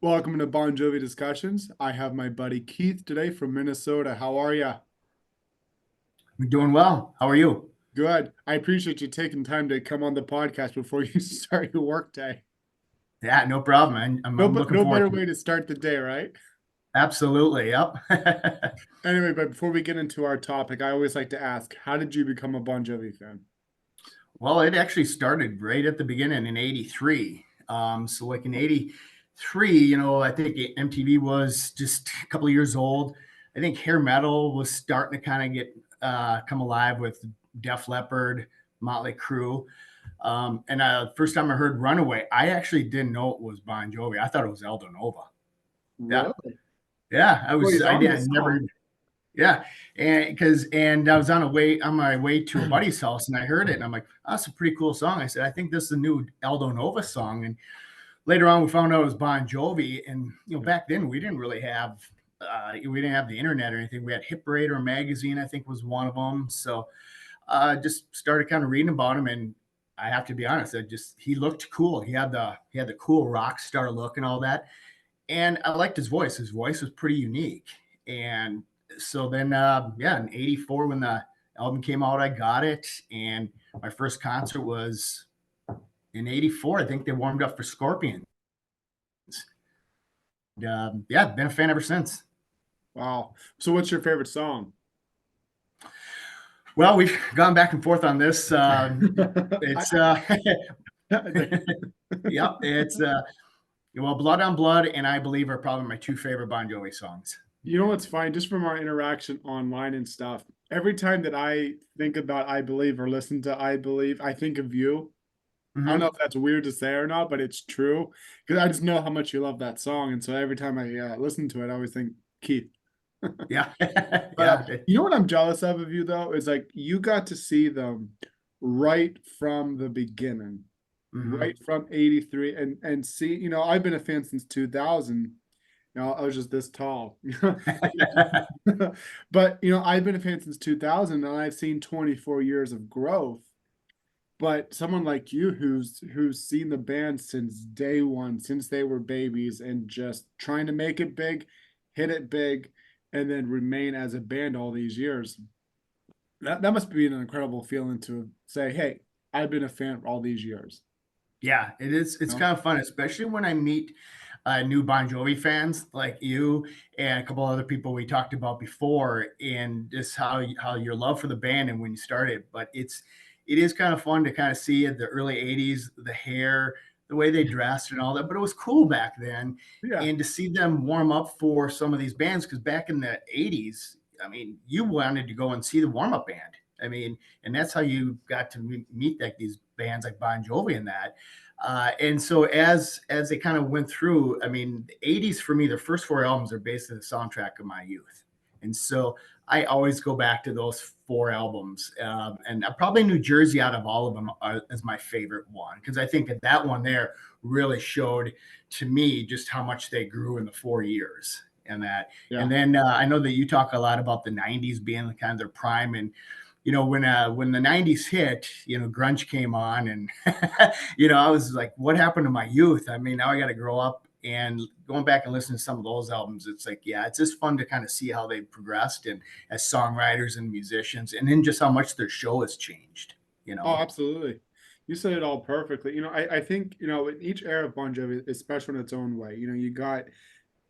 Welcome to Bon Jovi Discussions. I have my buddy Keith today from Minnesota. How are you? I'm doing well. How are you? Good. I appreciate you taking time to come on the podcast before you start your workday. Yeah, no problem. I'm looking No forward better to it. way to start the day, right? Absolutely. Yep. Anyway, but before we get into our topic, I always like to ask, how did you become a Bon Jovi fan? Well, it actually started right at the beginning in '83. So like in '83, I think MTV was just a couple of years old. I think hair metal was starting to kind of get come alive with Def Leppard, Motley Crue. And first time I heard Runaway, I actually didn't know it was Bon Jovi. I thought it was Eldo Nova. Yeah. Really? Yeah. Well, he's I on the did never. song. Yeah, and I was on my way to a buddy's house and I heard it and I'm like, oh, that's a pretty cool song. I said, I think this is the new Aldo Nova song. And later on, we found out it was Bon Jovi. And back then we didn't have the internet or anything. We had Hit Parader magazine, I think was one of them. So just started kind of reading about him, and I have to be honest, he looked cool. He had the cool rock star look and all that, and I liked his voice. His voice was pretty unique. And so then, yeah, in '84 when the album came out, I got it, and my first concert was in '84. I think they warmed up for Scorpions. And, yeah, been a fan ever since. Wow. So what's your favorite song? Well, we've gone back and forth on this. It's Yep, it's well, Blood on Blood and I Believe are probably my two favorite Bon Jovi songs. You know what's fine, just from our interaction online and stuff, every time that I think about I Believe or listen to I Believe, I think of you. I don't know Hmm. if that's weird to say or not, but it's true because I just know how much you love that song, and so every time I listen to it, I always think Keith. Yeah. But Yeah. you know what I'm jealous of you though is like you got to see them right from the beginning, Hmm. right from '83, and see, I've been a fan since 2000. I was just this tall. But I've been a fan since 2000 and I've seen 24 years of growth. But someone like you who's seen the band since day one, since they were babies and just trying to make it big, hit it big, and then remain as a band all these years. That must be an incredible feeling to say, hey, I've been a fan all these years. Yeah, it is. It's You kind of fun, especially when I meet new Bon Jovi fans like you and a couple other people we talked about before, and just how your love for the band and when you started. But it is kind of fun to kind of see at the early '80s the hair, the way they dressed, and all that. But it was cool back then, Yeah. and to see them warm up for some of these bands because back in the '80s, I mean, you wanted to go and see the warm up band. I mean, and that's how you got to meet like these bands like Bon Jovi and that. And so as they kind of went through, I mean, the '80s for me, their first four albums are basically the soundtrack of my youth, and so I always go back to those four albums. And probably New Jersey out of all of them is my favorite one because I think that one there really showed to me just how much they grew in the 4 years. And that, Yeah. and then I know that you talk a lot about the '90s being kind of their prime, and when the '90s hit, grunge came on, and I was like, what happened to my youth? I mean, now I got to grow up. And going back and listening to some of those albums, it's like, yeah, it's just fun to kind of see how they've progressed and as songwriters and musicians, and then just how much their show has changed. You Oh, know. absolutely. You said it all perfectly. I think, in each era of Bon Jovi is special in its own way. You got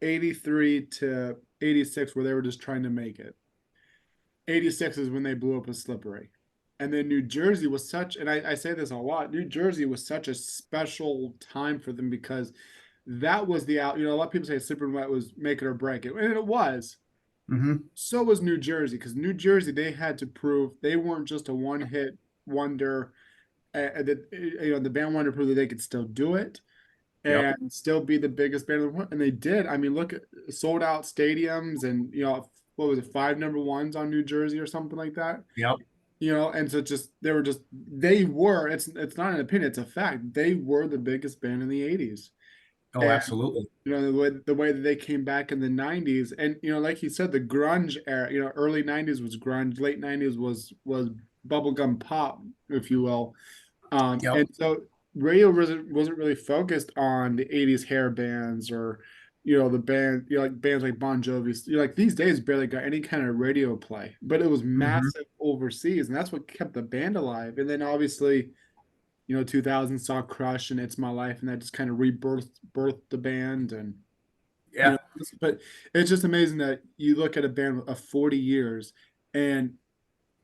83 to 86 where they were just trying to make it. 86 is when they blew up with Slippery. And then New Jersey was such, and I say this a lot, New Jersey was such a special time for them because that was the out, a lot of people say Slippery When Wet was make it or break it. And it was. Hmm. So was New Jersey, because New Jersey, they had to prove they weren't just a one-hit wonder. That the band wanted to prove that they could still do it Yep. and still be the biggest band in the world, and they did. I mean, look at sold out stadiums, and what was it, five number ones on New Jersey or something like that. Yep. And so they were. It's not an opinion, it's a fact. They were the biggest band in the '80s, Oh, and absolutely. the way that they came back in the '90s, and like you said, the grunge era. Early '90s was grunge, late '90s was bubblegum pop, if you will. And Yep. so radio wasn't really focused on the 80s hair bands or the band, like bands like Bon Jovi. Like these days barely got any kind of radio play, but it was Hmm. massive overseas, and that's what kept the band alive. And then obviously, 2000 saw Crush and It's My Life, and that just kind of birthed the band. And Yeah. but it's just amazing that you look at a band of 40 years and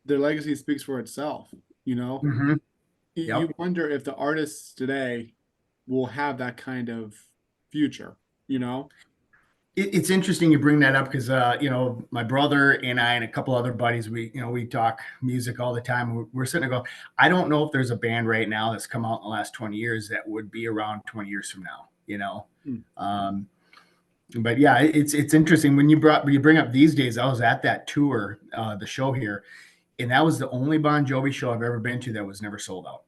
their legacy speaks for itself. You know, Hmm. you Yep. wonder if the artists today will have that kind of future, you know? It's interesting you bring that up because my brother and I and a couple other buddies, we talk music all the time. We're sitting there going, I don't know if there's a band right now that's come out in the last 20 years that would be around 20 years from now. Mm. Um, but yeah, it's interesting when you bring up these days. I was at that tour, the show here, and that was the only Bon Jovi show I've ever been to that was never sold out.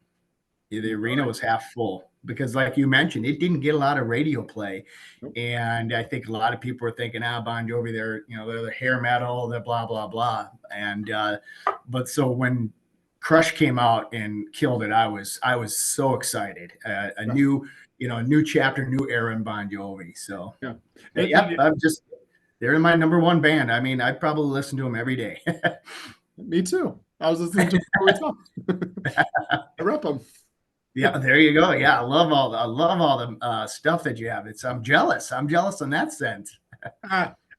The arena Really? was half full because, like you mentioned, it didn't get a lot of radio play. Nope. And I think a lot of people were thinking, Bon Jovi, they're the hair metal, the blah, blah, blah. And, but so when Crush came out and killed it, I was so excited. Yeah. A new chapter, new era in Bon Jovi. So, Yeah. yep, they're my number one band. I mean, I probably listen to them every day. Me too. I was listening to before we talked. I rep them. Yeah, there you go. Yeah, I love all the stuff that you have. I'm jealous. I'm jealous in that sense.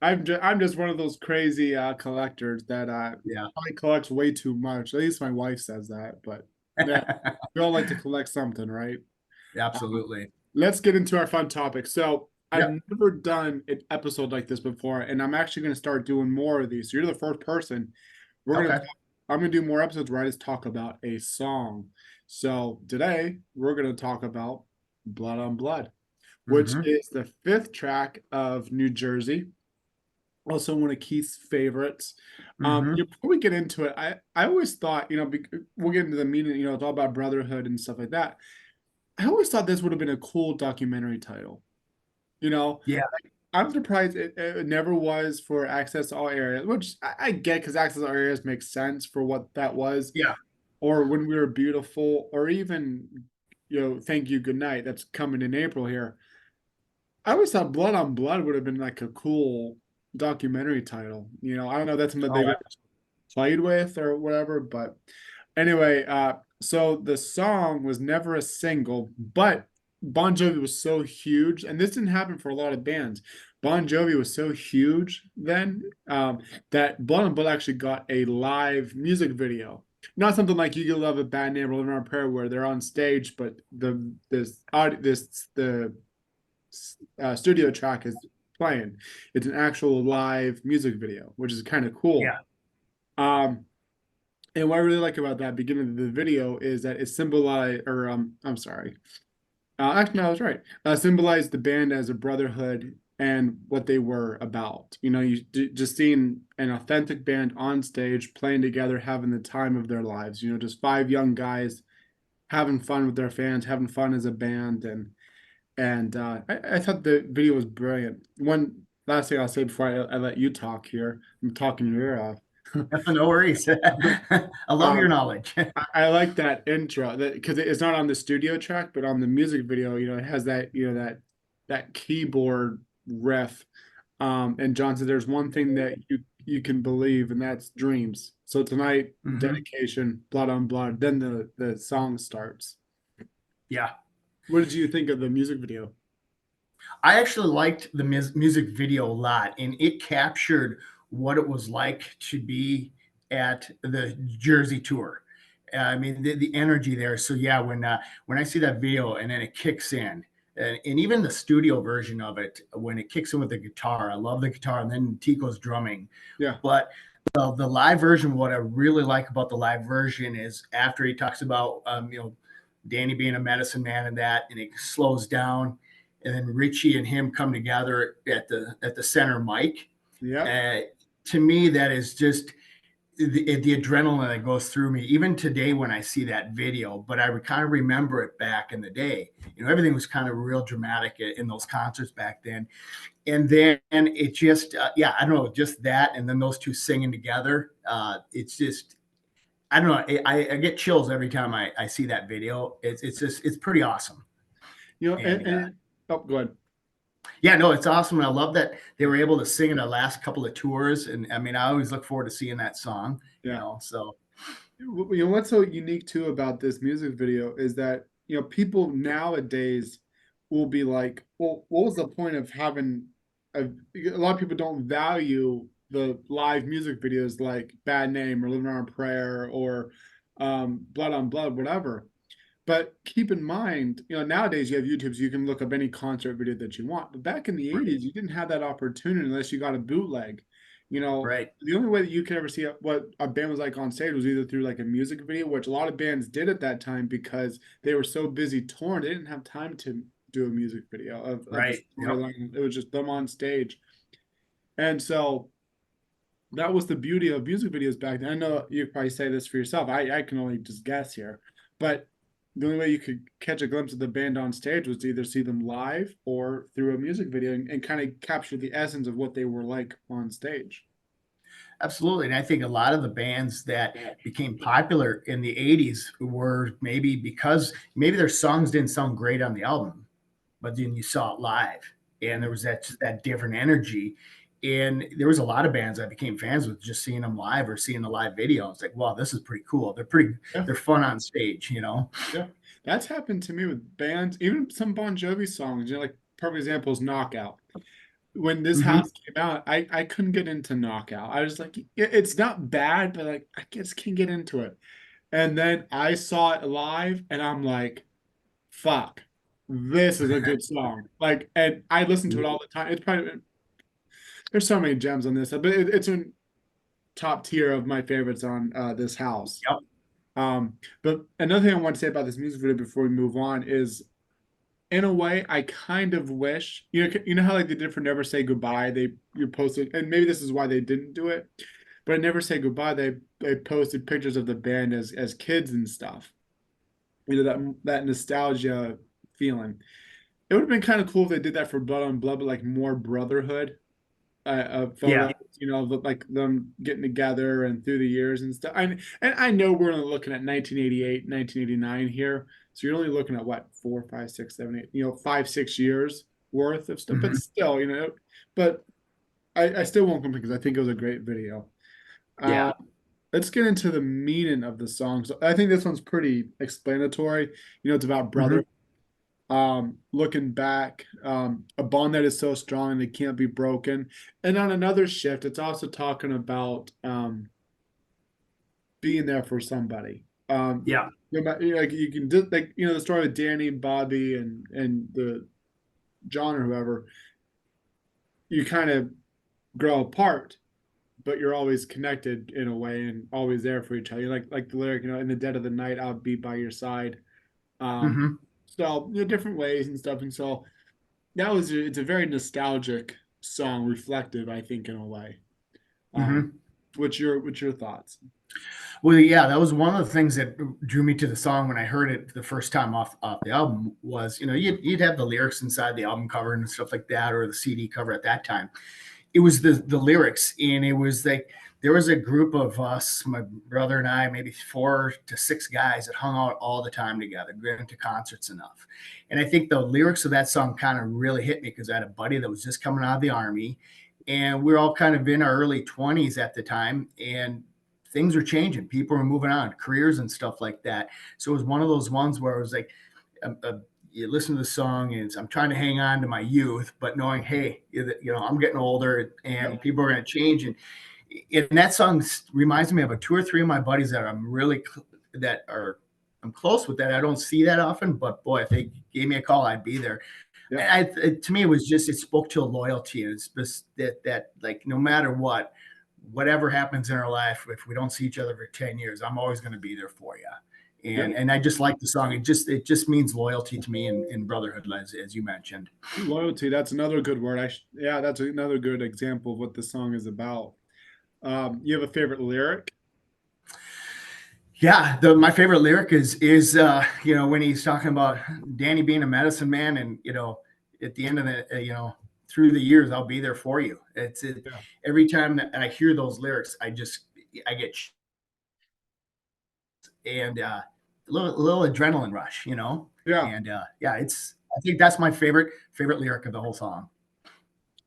I'm just one of those crazy collectors that Yeah. probably collects way too much. At least my wife says that, but yeah, we all like to collect something, right? Um, Absolutely. let's get into our fun topic. So I've Yep. never done an episode like this before, and I'm actually going to start doing more of these. So you're the first person. We're gonna Okay. I'm gonna do more episodes where I just talk about a song. So today we're gonna talk about Blood on Blood, which Hmm. is the fifth track of New Jersey. Also one of Keith's favorites. Hmm. Before we get into it, I always thought, we'll get into the meaning, it's all about brotherhood and stuff like that. I always thought this would have been a cool documentary title. You know, Yeah. I'm surprised it never was for Access to All Areas, which I get because Access to All Areas makes sense for what that was, Yeah. or When We Were Beautiful, or even, Thank You, Good Night, that's coming in April here. I always thought Blood on Blood would have been like a cool documentary title. I don't know if that's something Oh, they've ever played with or whatever, but anyway, so the song was never a single, but Bon Jovi was so huge, and this didn't happen for a lot of bands. Bon Jovi was so huge then that Blood on Blood actually got a live music video. Not something like You Could Love a Bad Neighbor, Living on a Prayer, where they're on stage, but the studio track is playing. It's an actual live music video, which is kind of cool. yeah. Um, and what I really like about that beginning of the video is that it symbolized, or I'm sorry, actually, no, I was right. Symbolized the band as a brotherhood and what they were about. Just seeing an authentic band on stage playing together, having the time of their lives. Just five young guys having fun with their fans, having fun as a band, and I thought the video was brilliant. One last thing I'll say before I let you talk here. I'm talking your ear off. No worries. I love your Um, knowledge. I like that intro that because it's not on the studio track, but on the music video, it has that that keyboard riff. And John said, "There's one thing that you can believe, and that's dreams." So tonight, Hmm. dedication, blood on blood. Then the song starts. Yeah. What did you think of the music video? I actually liked the music video a lot, and it captured what it was like to be at the Jersey tour. I mean, the energy there. So yeah, when I see that video and then it kicks in, and even the studio version of it, when it kicks in with the guitar, I love the guitar, and then Tico's drumming. Yeah, But the live version, what I really like about the live version is after he talks about Danny being a medicine man and that, and it slows down, and then Richie and him come together at the center mic. yeah, Uh, to me, that is just the adrenaline that goes through me even today when I see that video. But I kind of remember it back in the day. Everything was kind of real dramatic in those concerts back then. And then it just, yeah, I don't know, just that, and then those two singing together. It's just I don't know. I get chills every time I see that video. It's just it's pretty awesome. You know, And oh, go ahead. yeah, no, it's awesome. And I love that they were able to sing in the last couple of tours. And I mean, I always look forward to seeing that song. You Yeah. know, so You know what's so unique too about this music video is that people nowadays will be like, well, what was the point of having a lot of people don't value the live music videos like Bad Name or Living on a Prayer or Blood on Blood, whatever. But keep in mind, nowadays you have YouTube, so you can look up any concert video that you want. But back in the right, 80s, you didn't have that opportunity unless you got a bootleg. right, The only way that you could ever see what a band was like on stage was either through like a music video, which a lot of bands did at that time because they were so busy touring, they didn't have time to do a music video of the right. Yep. storyline. It was just them on stage. And so that was the beauty of music videos back then. I know you probably say this for yourself. I can only just guess here, but the only way you could catch a glimpse of the band on stage was to either see them live or through a music video and kind of capture the essence of what they were like on stage. Absolutely. And I think a lot of the bands that became popular in the 80s were maybe because maybe their songs didn't sound great on the album, but then you saw it live and there was that different energy. And there was a lot of bands I became fans with just seeing them live or seeing the live video. It's like, wow, this is pretty cool. Yeah, They're fun on stage, you know? yeah. That's happened to me with bands, even some Bon Jovi songs. Like perfect example is Knockout. When this Mm-hmm. house came out, I couldn't get into Knockout. I was like, it's not bad, but like I just can't get into it. And then I saw it live, and I'm like, fuck, this is a good song. Like, and I listen to it all the time. It's probably there's so many gems on this, but it's in top tier of my favorites on this house. Yep. But another thing I want to say about this music video before we move on is, in a way, I kind of wish you know how like they did for Never Say Goodbye. You posted, and maybe this is why they didn't do it, but at Never Say Goodbye, they posted pictures of the band as kids and stuff. That nostalgia feeling. It would have been kind of cool if they did that for Blood on Blood, but like more brotherhood photos, Yeah. like them getting together and through the years and stuff. And I know we're only looking at 1988, 1989 here. So you're only looking at what, 4, 5, 6, 7, 8, 5, 6 years worth of stuff. But Mm-hmm. still, but I still won't complain because I think it was a great video. Uh, Yeah. let's get into the meaning of the song. So I think this one's pretty explanatory. It's about Mm-hmm. brother looking back, a bond that is so strong and it can't be broken. And on another shift, it's also talking about being there for somebody. Yeah. Like you can just like the story of Danny and Bobby and the John or whoever. You kind of grow apart, but you're always connected in a way and always there for each other. Like the lyric, in the dead of the night, I'll be by your side. Um, Mm-hmm. so different ways and stuff. And so it's a very nostalgic song, reflective, I think, in a way. Um, Mm-hmm. what's your thoughts? Well, yeah, that was one of the things that drew me to the song when I heard it the first time off the album was, you'd have the lyrics inside the album cover and stuff like that, or the CD cover at that time. It was the lyrics, and it was like there was a group of us, my brother and I, maybe 4 to 6 guys that hung out all the time together, going to concerts enough. And I think the lyrics of that song kind of really hit me because I had a buddy that was just coming out of the army, and we were all kind of in our early 20s at the time, and things were changing. People were moving on, careers and stuff like that. So it was one of those ones where it was like, you listen to the song and I'm trying to hang on to my youth, but knowing, hey, I'm getting older and Yep. people are going to change. And that song reminds me of a 2 or 3 of my buddies that that are, I'm close with that. I don't see that often, but boy, if they gave me a call, I'd be there. Yep. To me, it spoke to a loyalty. And it's just that like, no matter whatever happens in our life, if we don't see each other for 10 years, I'm always going to be there for you. Yep. And I just like the song. It just means loyalty to me in brotherhood, as you mentioned. Loyalty. That's another good word. Yeah, that's another good example of what the song is about. You have a favorite lyric? Yeah, my favorite lyric is when he's talking about Danny being a medicine man, and at the end of the through the years I'll be there for you. Yeah. Every time that I hear those lyrics, I get and a little adrenaline rush, Yeah. and yeah, it's I think that's my favorite lyric of the whole song.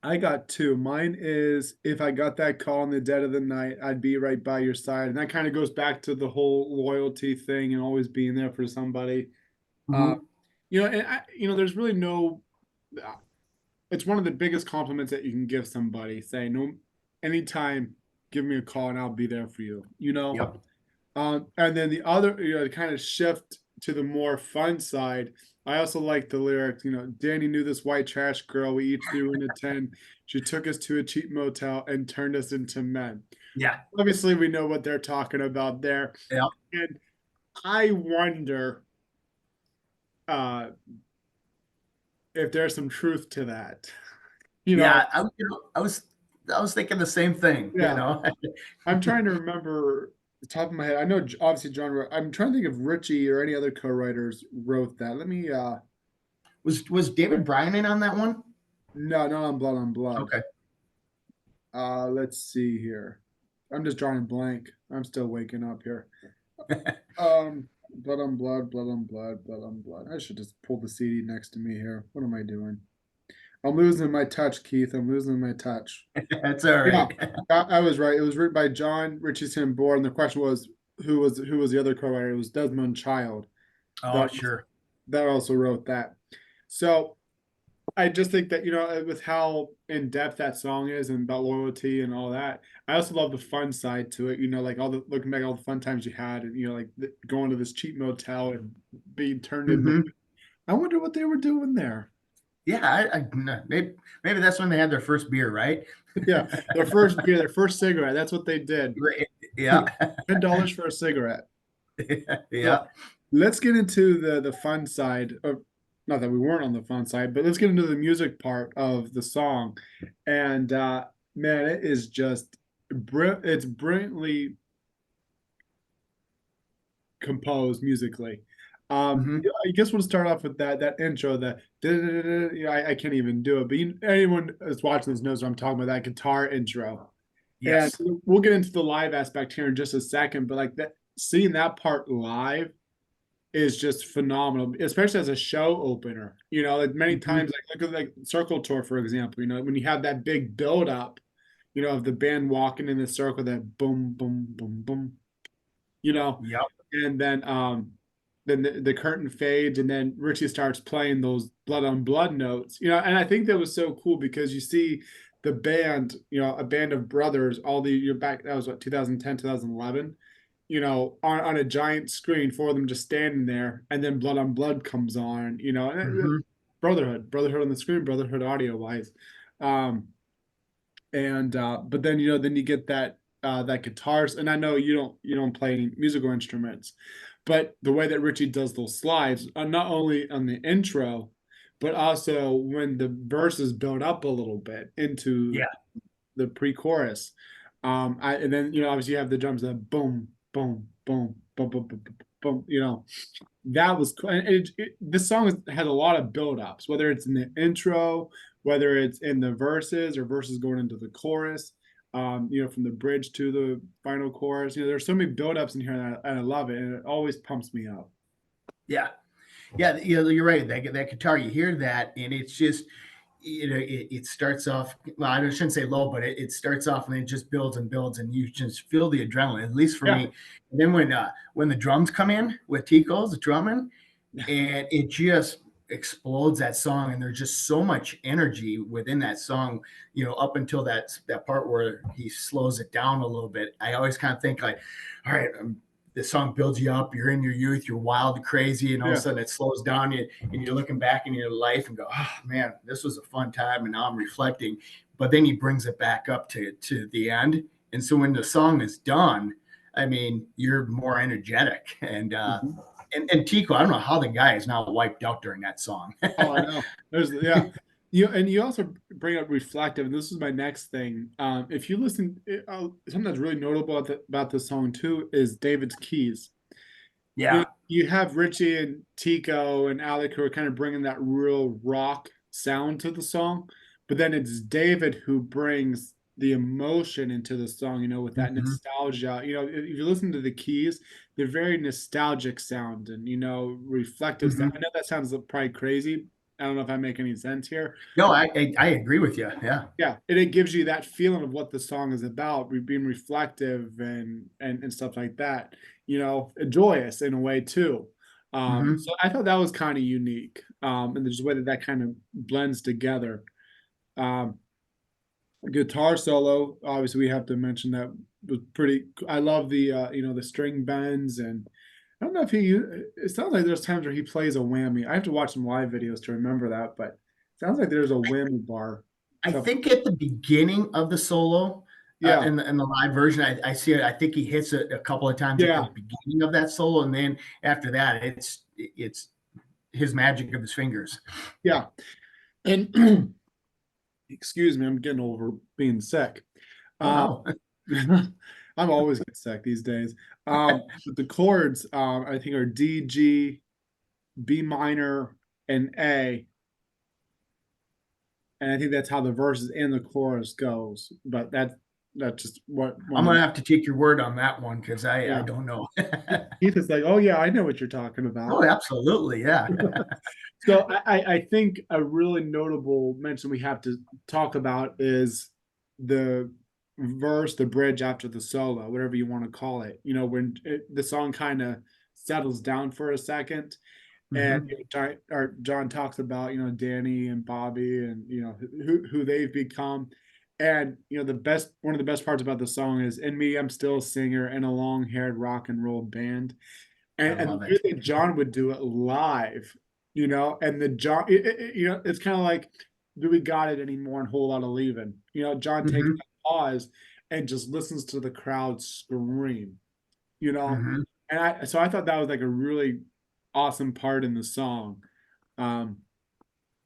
I got two. Mine is if I got that call in the dead of the night, I'd be right by your side. And that kind of goes back to the whole loyalty thing and always being there for somebody. Uh, Hmm. and there's really no, it's one of the biggest compliments that you can give somebody. Say, no, anytime, give me a call and I'll be there for you, Yep. And then the other, to kind of shift to the more fun side, I also like the lyrics, Danny knew this white trash girl. We each threw in a 10. She took us to a cheap motel and turned us into men. Yeah. Obviously, we know what they're talking about there. Yep. And I wonder uh, if there's some truth to that. You know, Yeah. I was thinking the same thing. yeah, I'm trying to remember the top of my head. I know obviously John wrote, I'm trying to think if Richie or any other co-writers wrote that. Let me Was David Bryan in on that one? no, not on Blood on Blood. Okay. Let's see here. I'm just drawing a blank. I'm still waking up here. Blood on Blood, Blood on Blood, Blood on Blood. I should just pull the CD next to me here. What am I doing? I'm losing my touch, Keith. I'm losing my touch. That's all Yeah, right. I was right. It was written by John Richardson Bohr, and the question was who was the other co-writer? It was Desmond Child Oh, that sure. that also wrote that. So I just think that with how in depth that song is and about loyalty and all that. I also love the fun side to it. Like all the looking back all the fun times you had, and like going to this cheap motel and being turned into. Hmm. I wonder what they were doing there. Yeah, no, maybe that's when they had their first beer, right? Yeah, their first beer, their first cigarette. That's what they did. Right. Yeah. $10 for a cigarette. So Yeah. let's get into the fun side of not that we weren't on the fun side, but let's get into the music part of the song. And man, it is just it's brilliantly composed musically. Hmm. Yeah, I guess we'll start off with that intro. That I can't even do it, but anyone that's watching this knows what I'm talking about. That guitar intro, and Yes. we'll get into the live aspect here in just a second. But like that, seeing that part live is just phenomenal, especially as a show opener. Like many Hmm. times, like look at like Circle Tour, for example. When you have that big build up, of the band walking in the circle, that boom, boom, boom, boom, you know, Yep. and then the curtain fades, and then Richie starts playing those blood on blood notes. And I think that was so cool because you see the band, a band of brothers, all the you're back that was what 2010, 2011 on a giant screen, for them just standing there, and then Blood on Blood comes on, and Hmm. brotherhood on the screen, brotherhood audio wise. Um, and but then then you get that guitars, and I know you don't play any musical instruments, but the way that Richie does those slides, not only on the intro, but also when the verses build up a little bit into Yeah. the pre-chorus. And then obviously you have the drums that boom, boom, boom, boom, boom, boom, boom, boom. That was cool. And this song has a lot of build-ups, whether it's in the intro, whether it's in the verses or verses going into the chorus. From the bridge to the final chorus. There's so many build-ups in here, and I love it, and it always pumps me up. Yeah. Yeah. You're right. That guitar, you hear that, and it's just, it starts off, well, I shouldn't say low, but it starts off and it just builds and builds, and you just feel the adrenaline, at least for Yeah. me. And then when the drums come in with Tico's drumming, and it just explodes that song, and there's just so much energy within that song, up until that part where he slows it down a little bit. I always kind of think like, all right, this song builds you up, you're in your youth, you're wild and crazy, and all of a Yeah. sudden it slows down, and you're looking back in your life and go, oh man, this was a fun time, and now I'm reflecting. But then he brings it back up to the end, and so when the song is done, I mean, you're more energetic, Mhm. and Tico, I don't know how the guy is not wiped out during that song. Oh, I know. Yeah. And you also bring up reflective, and this is my next thing. If you listen, something that's really notable about this song too is David's keys. Yeah. You have Richie and Tico and Alec who are kind of bringing that real rock sound to the song, but then it's David who brings the emotion into the song, with that Mhm. nostalgia. If you listen to the keys, they're very nostalgic sound and, reflective sound. I Mhm. know that sounds probably crazy. I don't know if I make any sense here. No, I agree with you. Yeah. Yeah, and it gives you that feeling of what the song is about, being reflective and stuff like that. Joyous in a way too. So Mhm. I thought that was kind of unique, and there's a way that that kind of blends together. Um, Guitar solo, obviously, we have to mention that was pretty. I love the string bends, and I don't know if he. It sounds like there's times where he plays a whammy. I have to watch some live videos to remember that, but it sounds like there's a whammy bar. I So think at the beginning of the solo, yeah, in the live version, I see it. I think he hits it a couple of times at the yeah. beginning of that solo, and then after that, it's his magic of his fingers. Yeah. And excuse me, I'm getting over being sick. Oh Um, no. I'm always getting sick these days. But the chords, I think are D, G, B minor, and A. And I think that's how the verses and the chorus goes. But that's just what one I'm of gonna the have to take your word on that one because I yeah. don't know. Keith is like, oh yeah, I know what you're talking about. Oh, absolutely, yeah. So I think a really notable mention we have to talk about is the verse, the bridge after the solo, whatever you want to call it. When the song kind of settles down for a second, and Hmm. John talks about Danny and Bobby and who they've become, and one of the best parts about the song is in me, I'm still a singer in a long haired rock and roll band, I and love the way it. that John would do it live, and the John, it's kind of like, do we got it anymore? And whole lot of leaving. John takes Hmm. that pause and just listens to the crowd scream. You know, Hmm. and I thought that was like a really awesome part in the song. Um,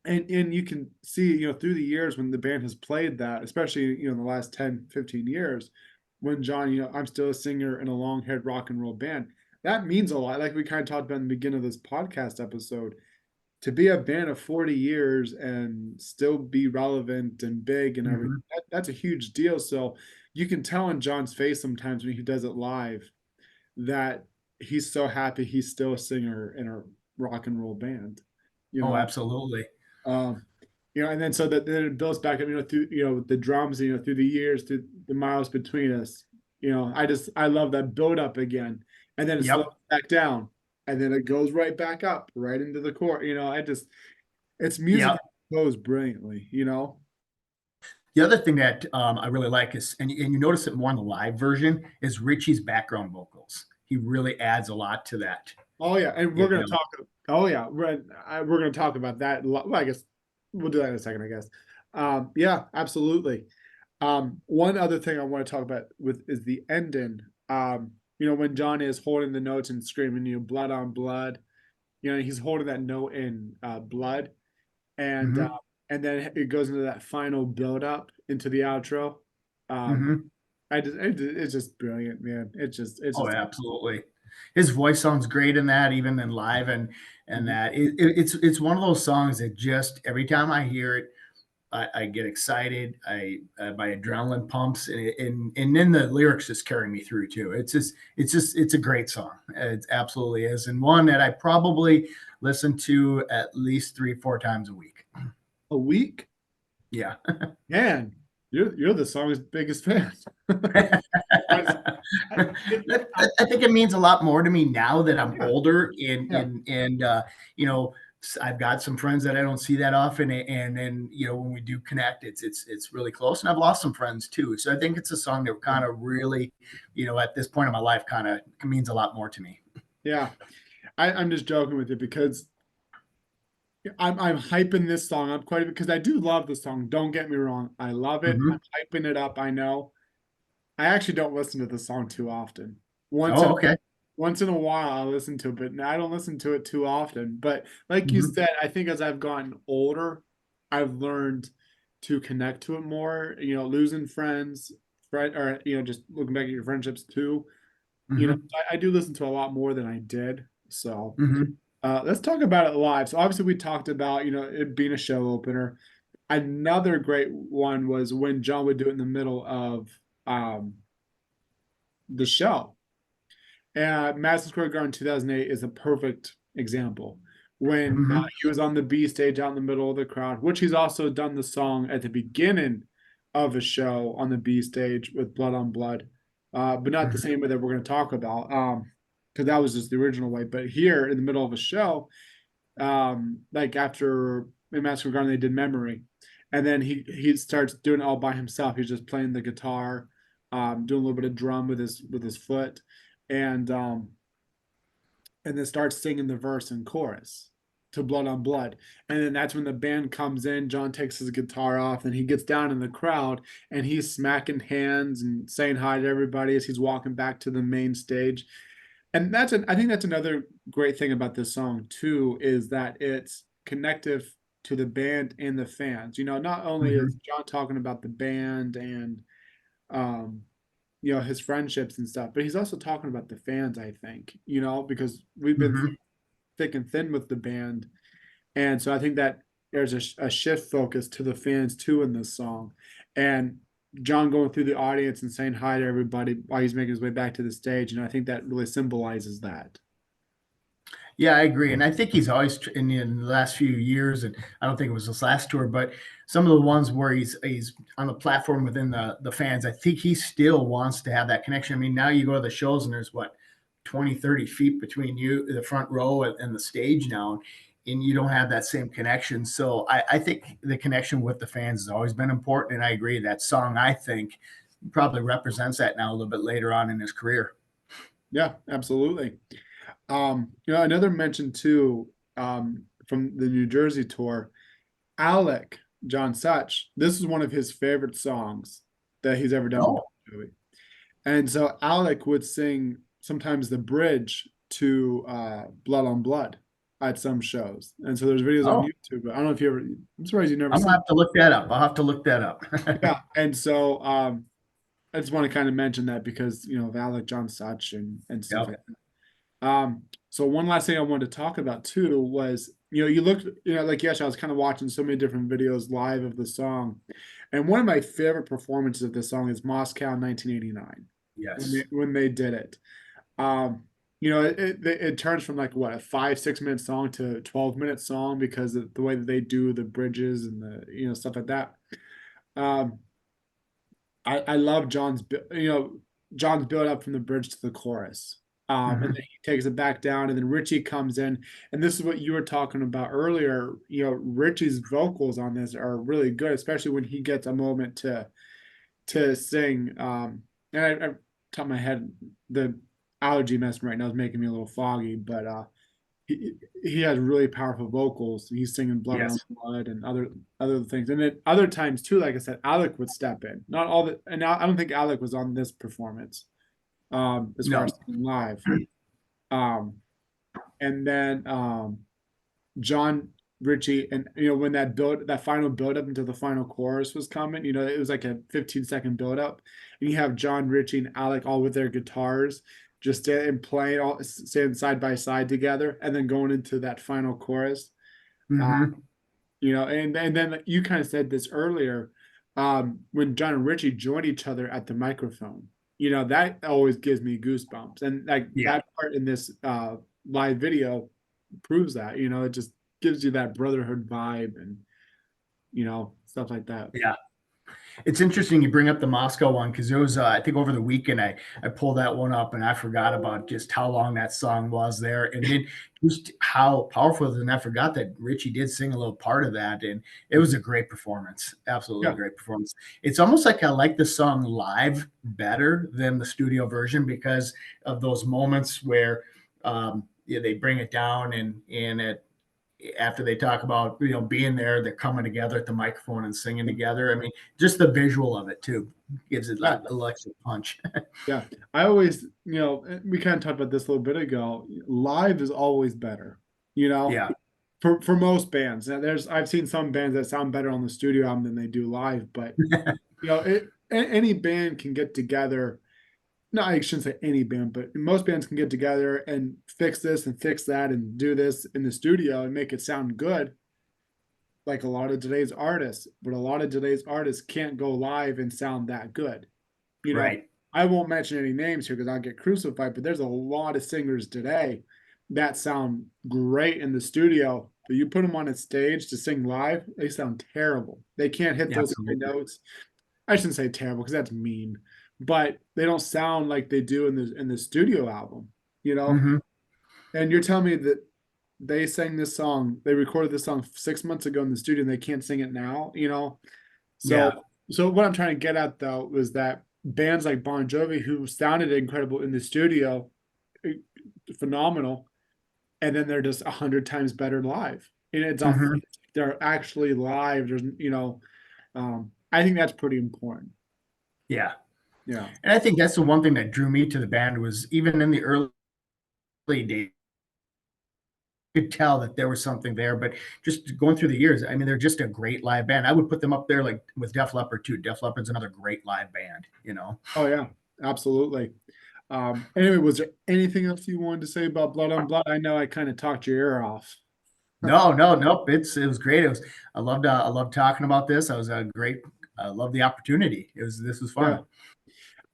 and you can see, through the years when the band has played that, especially, in the last 10, 15 years, when John, I'm still a singer in a long-haired rock and roll band, that means a lot. Like we kind of talked about in the beginning of this podcast episode, to be a band of 40 years and still be relevant and big and everything, Hmm. that's a huge deal. So you can tell in John's face sometimes when he does it live that he's so happy he's still a singer in a rock and roll band, you Oh, know. absolutely. Um, and then so that then it builds back up, through the drums, through the years, through the miles between us. I love that build up again, and then it slows Yep. back down, and then it goes right back up, right into the core. It's music Yep. that goes brilliantly. The other thing that I really like is, and you notice it more in the live version, is Richie's background vocals. He really adds a lot to that. Oh yeah, and we're You gonna know. talk. Oh yeah, we're gonna talk about that. Well, I guess we'll do that in a second. I guess. Yeah, absolutely. One other thing I want to talk about with is the ending. When John is holding the notes and screaming, blood on blood. He's holding that note in blood, and uh, Hmm. and then it goes into that final build up into the outro. Um, Hmm. it's just brilliant, man. It's Oh, just. absolutely. His voice sounds great in that, even in live, and Mhm. that it's one of those songs that just every time I hear it, I get excited. My adrenaline pumps, and then the lyrics just carry me through too. It's a great song. It absolutely is, and one that I probably listen to at least 3 or 4 times a week. A week. Yeah. Man, you're the song's biggest fan. I just, I, I think it means a lot more to me now that I'm yeah, older and yeah, you know I've got some friends that I don't see that often, and then when we do connect, it's really close. And I've lost some friends too, so I think it's a song that yeah, kind of really, at this point in my life, kind of means a lot more to me. yeah. I'm just joking with you because I'm hyping this song up quite a bit because I do love the song. Don't get me wrong, I love it. I'm Hmm. hyping it up. I know. I actually don't listen to the song too often. Once in Oh, okay. once in a while, I listen to it, but I don't listen to it too often. But like you Hmm. said, I think as I've gotten older, I've learned to connect to it more. Losing friends, or just looking back at your friendships too. Hmm. I do listen to a lot more than I did. So Hmm. let's talk about it live. So obviously we talked about it being a show opener. Another great one was when John would do it in the middle of um, the show. Madison Square Garden 2008 is a perfect example. When Hmm. he was on the B stage out in the middle of the crowd, which he's also done the song at the beginning of a show on the B stage with Blood on Blood, but not the same way that we're going to talk about, because that was just the original way. But here in the middle of a show, like after in Madison Square Garden, they did Memory, and then he starts doing it all by himself. He's just playing the guitar, doing a little bit of drum with his foot, and um, and then starts singing the verse and chorus to Blood on Blood. And then that's when the band comes in. John takes his guitar off and he gets down in the crowd and he's smacking hands and saying hi to everybody as he's walking back to the main stage. And I think that's another great thing about this song too, is that it's connective to the band and the fans. You know, not only is Hmm. John talking about the band and um his friendships and stuff, but he's also talking about the fans, I think, because we've been Hmm. thick and thin with the band. And so I think that there's a shift focus to the fans too in this song. And John going through the audience and saying hi to everybody while he's making his way back to the stage. And I think that really symbolizes that. Yeah, I agree, and I think he's always in the last few years, and I don't think it was his last tour, but some of the ones where he's on the platform within the fans, I think he still wants to have that connection. I mean, now you go to the shows and there's what 20, 30 feet between you, the front row, and the stage now, and you don't have that same connection. So I think the connection with the fans has always been important, and I agree that song I think probably represents that now a little bit later on in his career. Yeah, absolutely. Another mention too, from the New Jersey tour, Alec John Such. This is one of his favorite songs that he's ever done with Oh, Bon Jovi. And so Alec would sing sometimes the bridge to Blood on Blood at some shows. And so there's videos on oh, YouTube, but I don't know if you ever, I'm surprised you've never I'm gonna seen. have to look that up. I'll have to look that up. Yeah. And so I just want to kind of mention that because, of Alec John Such and stuff Yep. like that. So one last thing I wanted to talk about too was, you looked, like yes, I was kind of watching so many different videos live of the song. And one of my favorite performances of this song is Moscow 1989 when Yes. they did it. Um, it turns from like what a 5-6 minute song to a 12-minute song because of the way that they do the bridges and the stuff like that. Um, I love John's build up from the bridge to the chorus. And then Hmm. he takes it back down, and then Richie comes in, and this is what you were talking about earlier. Richie's vocals on this are really good, especially when he gets a moment to sing. And I top of my head, the allergy messing right now is making me a little foggy, but he has really powerful vocals. He's singing "Blood on Yes. Blood" and other things, and then other times too. Like I said, Alec would step in. Not all the, and I don't think Alec was on this performance, as far No. as singing live. Um, and then John Ritchie, and when that final build up into the final chorus was coming, it was like a 15-second build up, and you have John Ritchie and Alec all with their guitars just standing playing all standing side by side together, and then going into that final chorus. Uh, Hmm. and then you kind of said this earlier, when John and Richie join each other at the microphone. That always gives me goosebumps, and like Yeah. that part in this live video proves that. It just gives you that brotherhood vibe and stuff like that. Yeah. It's interesting you bring up the Moscow one because it was I think over the weekend I pulled that one up and I forgot about just how long that song was there and then just how powerful it is. And I forgot that Richie did sing a little part of that and it was a great performance, absolutely Yeah, great performance. It's almost like I like the song live better than the studio version because of those moments where yeah, they bring it down and it after they talk about being there, they're coming together at the microphone and singing together. I mean, just the visual of it too gives it yeah, that electric punch. yeah. I always, we kind of talked about this a little bit ago. Live is always better. You know, Yeah. for most bands. Now, I've seen some bands that sound better on the studio album than they do live, but any band can get together. No, I shouldn't say any band, but most bands can get together and fix this and fix that and do this in the studio and make it sound good. like a lot of today's artists, but a lot of today's artists can't go live and sound that good. You know, Right. I won't mention any names here because I'll get crucified, but there's a lot of singers today that sound great in the studio, but you put them on a stage to sing live, they sound terrible. They can't hit those high Absolutely. notes. I shouldn't say terrible because that's mean, but they don't sound like they do in the studio album, you know? Hmm. And you're telling me that they sang this song, they recorded this song 6 months ago in the studio and they can't sing it now, you know? So, Yeah. so what I'm trying to get at though was that bands like Bon Jovi, who sounded incredible in the studio, eh, phenomenal, and then they're just 100 times better live. And it's Hmm. authentic. They're actually live. There's, I think that's pretty important. Yeah. Yeah. And I think that's the one thing that drew me to the band was even in the early days, you could tell that there was something there. But just going through the years, I mean, they're just a great live band. I would put them up there like with Def Leppard too. Def Leppard's another great live band, you know. Oh yeah, absolutely. Anyway, was there anything else you wanted to say about Blood on Blood? I know I kind of talked your ear off. No, no, nope. It was great. It was I loved talking about this. I was a great I love the opportunity. This was Yeah. fun.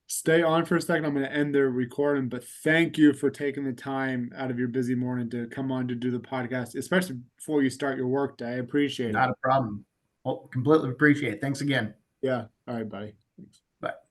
Stay on for a second. I'm going to end the recording, but thank you for taking the time out of your busy morning to come on to do the podcast, especially before you start your work day. I appreciate it. Not a problem. Well, completely appreciate it. Thanks again. Yeah. All right, buddy. Thanks. Bye.